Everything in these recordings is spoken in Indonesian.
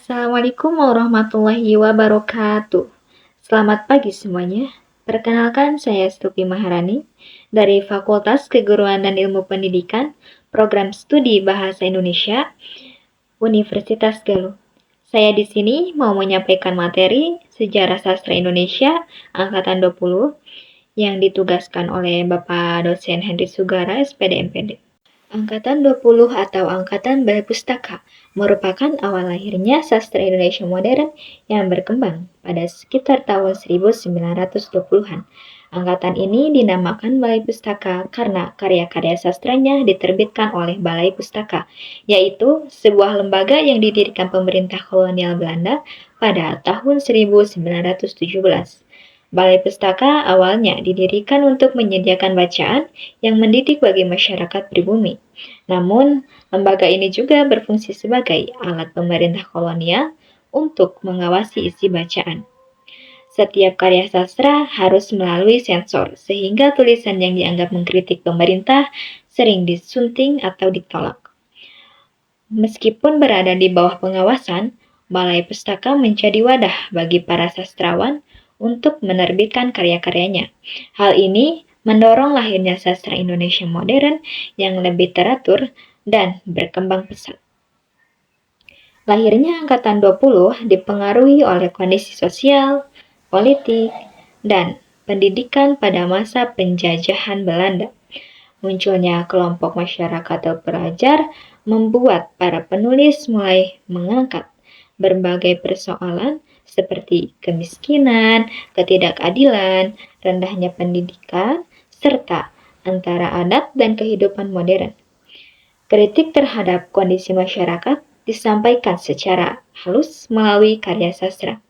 Assalamualaikum warahmatullahi wabarakatuh. Selamat pagi semuanya. Perkenalkan, saya Stuti Maharani dari Fakultas Keguruan dan Ilmu Pendidikan, Program Studi Bahasa Indonesia, Universitas Galuh. Saya di sini mau menyampaikan materi Sejarah Sastra Indonesia Angkatan 20 yang ditugaskan oleh Bapak Dosen Henry Sugara, SPD MPD. Angkatan 20 atau Angkatan Balai Pustaka merupakan awal lahirnya sastra Indonesia modern yang berkembang pada sekitar tahun 1920-an. Angkatan ini dinamakan Balai Pustaka karena karya-karya sastranya diterbitkan oleh Balai Pustaka, yaitu sebuah lembaga yang didirikan pemerintah kolonial Belanda pada tahun 1917. Balai Pustaka awalnya didirikan untuk menyediakan bacaan yang mendidik bagi masyarakat pribumi. Namun, lembaga ini juga berfungsi sebagai alat pemerintah kolonial untuk mengawasi isi bacaan. Setiap karya sastra harus melalui sensor, sehingga tulisan yang dianggap mengkritik pemerintah sering disunting atau ditolak. Meskipun berada di bawah pengawasan, Balai Pustaka menjadi wadah bagi para sastrawan untuk menerbitkan karya-karyanya. Hal ini mendorong lahirnya sastra Indonesia modern yang lebih teratur dan berkembang pesat. Lahirnya Angkatan 20 dipengaruhi oleh kondisi sosial, politik, dan pendidikan pada masa penjajahan Belanda. Munculnya kelompok masyarakat terpelajar membuat para penulis mulai mengangkat berbagai persoalan seperti kemiskinan, ketidakadilan, rendahnya pendidikan, serta antara adat dan kehidupan modern. Kritik terhadap kondisi masyarakat disampaikan secara halus melalui karya sastra.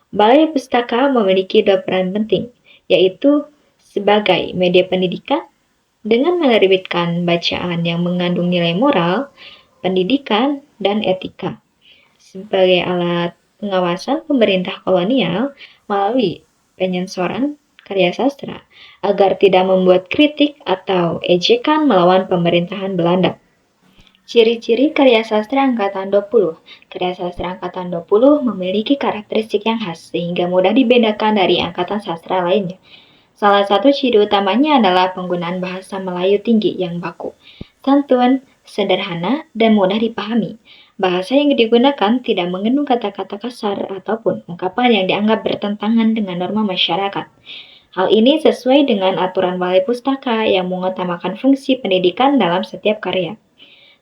Balai Pustaka memiliki dua peran penting, yaitu sebagai media pendidikan dengan menerbitkan bacaan yang mengandung nilai moral, pendidikan, dan etika. Sebagai alat pengawasan pemerintah kolonial melalui penyensoran karya sastra agar tidak membuat kritik atau ejekan melawan pemerintahan Belanda. Ciri-ciri karya sastra Angkatan 20. Karya sastra Angkatan 20 memiliki karakteristik yang khas sehingga mudah dibedakan dari angkatan sastra lainnya. Salah satu ciri utamanya adalah penggunaan bahasa Melayu tinggi yang baku, santun, sederhana, dan mudah dipahami. Bahasa yang digunakan tidak mengandung kata-kata kasar ataupun ungkapan yang dianggap bertentangan dengan norma masyarakat. Hal ini sesuai dengan aturan Balai Pustaka yang mengutamakan fungsi pendidikan dalam setiap karya.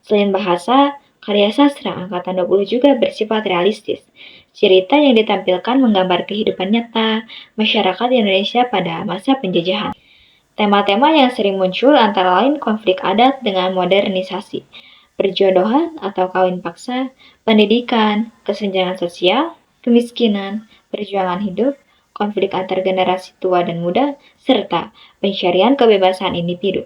Selain bahasa, karya sastra Angkatan 20 juga bersifat realistis. Cerita yang ditampilkan menggambar kehidupan nyata masyarakat Indonesia pada masa penjajahan. Tema-tema yang sering muncul antara lain konflik adat dengan modernisasi, perjodohan atau kawin paksa, pendidikan, kesenjangan sosial, kemiskinan, perjuangan hidup, konflik antar generasi tua dan muda, serta pencarian kebebasan individu.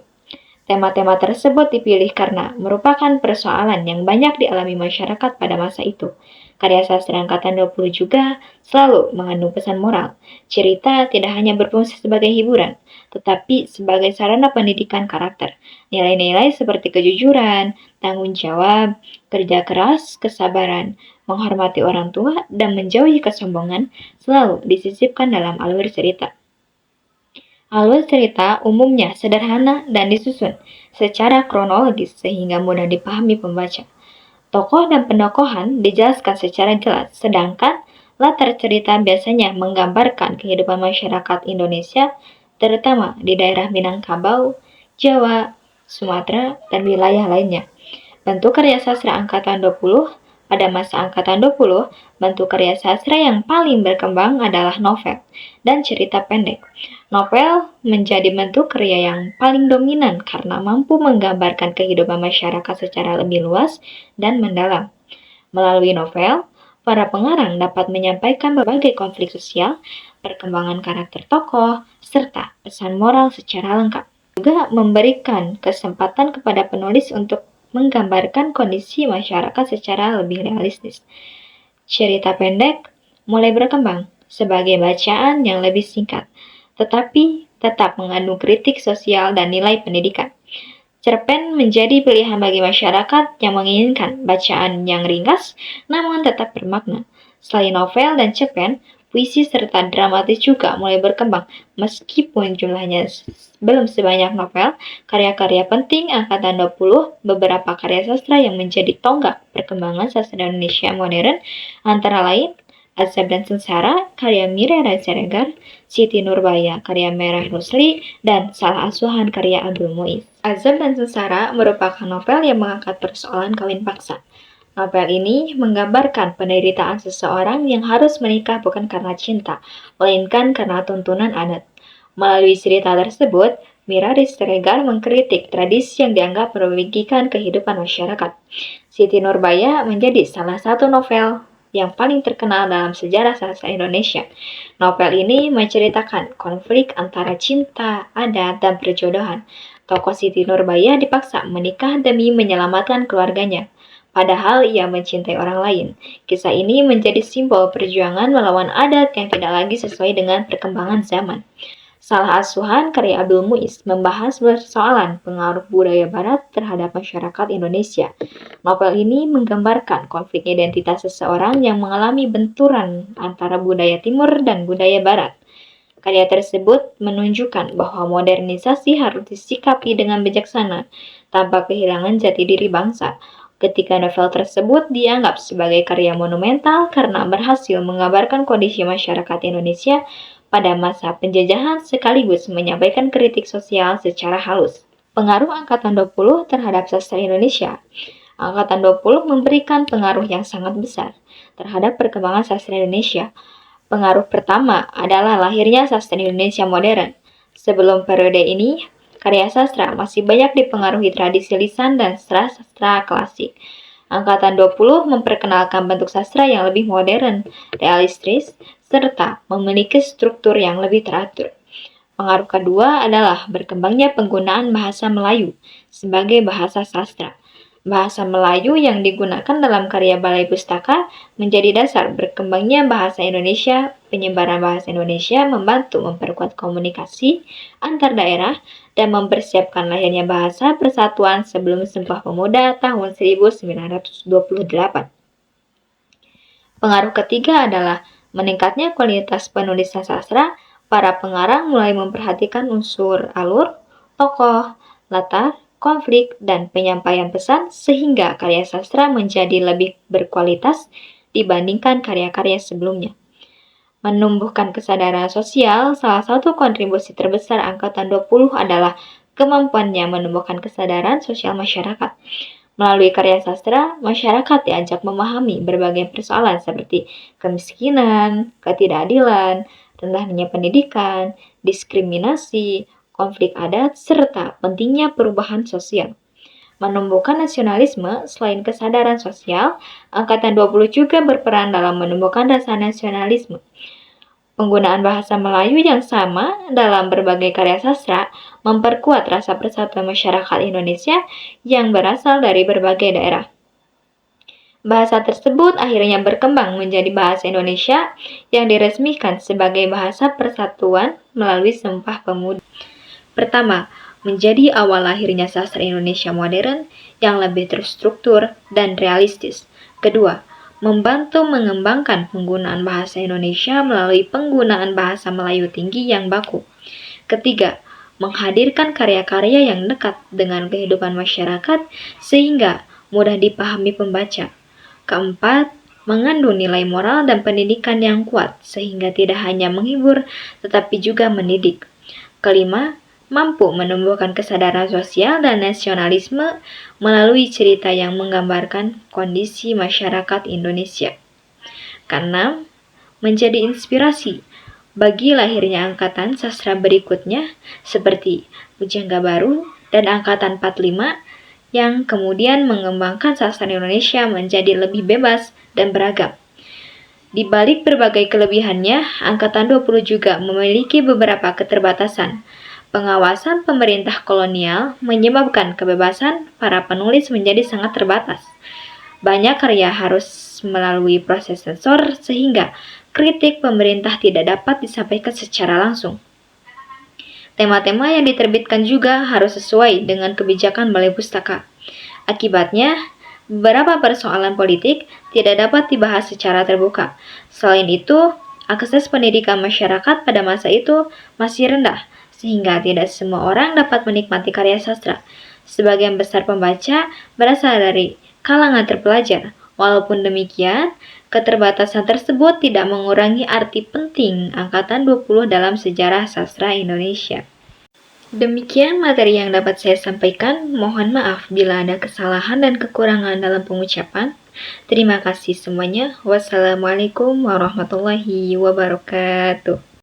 Tema-tema tersebut dipilih karena merupakan persoalan yang banyak dialami masyarakat pada masa itu. Karya sastra Angkatan 20 juga selalu mengandung pesan moral. Cerita tidak hanya berfungsi sebagai hiburan, tetapi sebagai sarana pendidikan karakter. Nilai-nilai seperti kejujuran, tanggung jawab, kerja keras, kesabaran, menghormati orang tua, dan menjauhi kesombongan selalu disisipkan dalam alur cerita. Alur cerita umumnya sederhana dan disusun secara kronologis sehingga mudah dipahami pembaca. Tokoh dan pendokohan dijelaskan secara jelas, sedangkan latar cerita biasanya menggambarkan kehidupan masyarakat Indonesia, terutama di daerah Minangkabau, Jawa, Sumatera, dan wilayah lainnya. Bentuk karya sastra Angkatan 20. Pada masa Angkatan 20, bentuk karya sastra yang paling berkembang adalah novel dan cerita pendek. Novel menjadi bentuk karya yang paling dominan karena mampu menggambarkan kehidupan masyarakat secara lebih luas dan mendalam. Melalui novel, para pengarang dapat menyampaikan berbagai konflik sosial, perkembangan karakter tokoh, serta pesan moral secara lengkap. Juga memberikan kesempatan kepada penulis untuk menggambarkan kondisi masyarakat secara lebih realistis. Cerita pendek mulai berkembang sebagai bacaan yang lebih singkat, tetapi tetap mengandung kritik sosial dan nilai pendidikan. Cerpen menjadi pilihan bagi masyarakat yang menginginkan bacaan yang ringkas namun tetap bermakna. Selain novel dan cerpen, puisi serta dramatis juga mulai berkembang. Meskipun jumlahnya belum sebanyak novel, karya-karya penting angkatan 20, beberapa karya sastra yang menjadi tonggak perkembangan sastra Indonesia modern, antara lain Azab dan Sengsara, karya Mirera Siregar, Siti Nurbaya, karya Merah Rusli, dan Salah Asuhan, karya Abdul Muiz. Azab dan Sengsara merupakan novel yang mengangkat persoalan kawin paksa. Novel ini menggambarkan penderitaan seseorang yang harus menikah bukan karena cinta, melainkan karena tuntunan adat. Melalui cerita tersebut, Mirari Siregar mengkritik tradisi yang dianggap merugikan kehidupan masyarakat. Siti Nurbaya menjadi salah satu novel yang paling terkenal dalam sejarah sastra Indonesia. Novel ini menceritakan konflik antara cinta, adat, dan perjodohan. Tokoh Siti Nurbaya dipaksa menikah demi menyelamatkan keluarganya, padahal ia mencintai orang lain. Kisah ini menjadi simbol perjuangan melawan adat yang tidak lagi sesuai dengan perkembangan zaman. Salah Asuhan, karya Abdul Muiz, membahas persoalan pengaruh budaya Barat terhadap masyarakat Indonesia. Novel ini menggambarkan konflik identitas seseorang yang mengalami benturan antara budaya Timur dan budaya Barat. Karya tersebut menunjukkan bahwa modernisasi harus disikapi dengan bijaksana, tanpa kehilangan jati diri bangsa. Ketika novel tersebut dianggap sebagai karya monumental karena berhasil menggambarkan kondisi masyarakat Indonesia pada masa penjajahan sekaligus menyampaikan kritik sosial secara halus. Pengaruh Angkatan 20 terhadap sastra Indonesia. Angkatan 20 memberikan pengaruh yang sangat besar terhadap perkembangan sastra Indonesia. Pengaruh pertama adalah lahirnya sastra Indonesia modern. Sebelum periode ini, karya sastra masih banyak dipengaruhi tradisi lisan dan sastra klasik. Angkatan 20 memperkenalkan bentuk sastra yang lebih modern, realistis, serta memiliki struktur yang lebih teratur. Pengaruh kedua adalah berkembangnya penggunaan bahasa Melayu sebagai bahasa sastra. Bahasa Melayu yang digunakan dalam karya Balai Pustaka menjadi dasar berkembangnya bahasa Indonesia. Penyebaran bahasa Indonesia membantu memperkuat komunikasi antar daerah dan mempersiapkan lahirnya Bahasa Persatuan sebelum Sumpah Pemuda tahun 1928. Pengaruh ketiga adalah meningkatnya kualitas penulisan sastra. Para pengarang mulai memperhatikan unsur alur, tokoh, latar, konflik, dan penyampaian pesan sehingga karya sastra menjadi lebih berkualitas dibandingkan karya-karya sebelumnya. Menumbuhkan kesadaran sosial, salah satu kontribusi terbesar Angkatan 20 adalah kemampuannya menumbuhkan kesadaran sosial masyarakat. Melalui karya sastra, masyarakat diajak memahami berbagai persoalan seperti kemiskinan, ketidakadilan, rendahnya pendidikan, diskriminasi, konflik adat, serta pentingnya perubahan sosial. Menumbuhkan nasionalisme, selain kesadaran sosial, Angkatan 20 juga berperan dalam menumbuhkan rasa nasionalisme. Penggunaan bahasa Melayu yang sama dalam berbagai karya sastra memperkuat rasa persatuan masyarakat Indonesia yang berasal dari berbagai daerah. Bahasa tersebut akhirnya berkembang menjadi bahasa Indonesia yang diresmikan sebagai bahasa persatuan melalui Sumpah Pemuda. Pertama, menjadi awal lahirnya sastra Indonesia modern yang lebih terstruktur dan realistis. Kedua, membantu mengembangkan penggunaan bahasa Indonesia melalui penggunaan bahasa Melayu tinggi yang baku. Ketiga, menghadirkan karya-karya yang dekat dengan kehidupan masyarakat sehingga mudah dipahami pembaca. Keempat, mengandung nilai moral dan pendidikan yang kuat sehingga tidak hanya menghibur tetapi juga mendidik. Kelima, mampu menumbuhkan kesadaran sosial dan nasionalisme melalui cerita yang menggambarkan kondisi masyarakat Indonesia. Keenam, menjadi inspirasi bagi lahirnya angkatan sastra berikutnya seperti Pujangga Baru dan Angkatan 45 yang kemudian mengembangkan sastra Indonesia menjadi lebih bebas dan beragam. Di balik berbagai kelebihannya, Angkatan 20 juga memiliki beberapa keterbatasan. Pengawasan pemerintah kolonial menyebabkan kebebasan para penulis menjadi sangat terbatas. Banyak karya harus melalui proses sensor sehingga kritik pemerintah tidak dapat disampaikan secara langsung. Tema-tema yang diterbitkan juga harus sesuai dengan kebijakan Balai Pustaka. Akibatnya, beberapa persoalan politik tidak dapat dibahas secara terbuka. Selain itu, akses pendidikan masyarakat pada masa itu masih rendah, sehingga tidak semua orang dapat menikmati karya sastra. Sebagian besar pembaca berasal dari kalangan terpelajar. Walaupun demikian, keterbatasan tersebut tidak mengurangi arti penting Angkatan 20 dalam sejarah sastra Indonesia. Demikian materi yang dapat saya sampaikan. Mohon maaf bila ada kesalahan dan kekurangan dalam pengucapan. Terima kasih semuanya. Wassalamualaikum warahmatullahi wabarakatuh.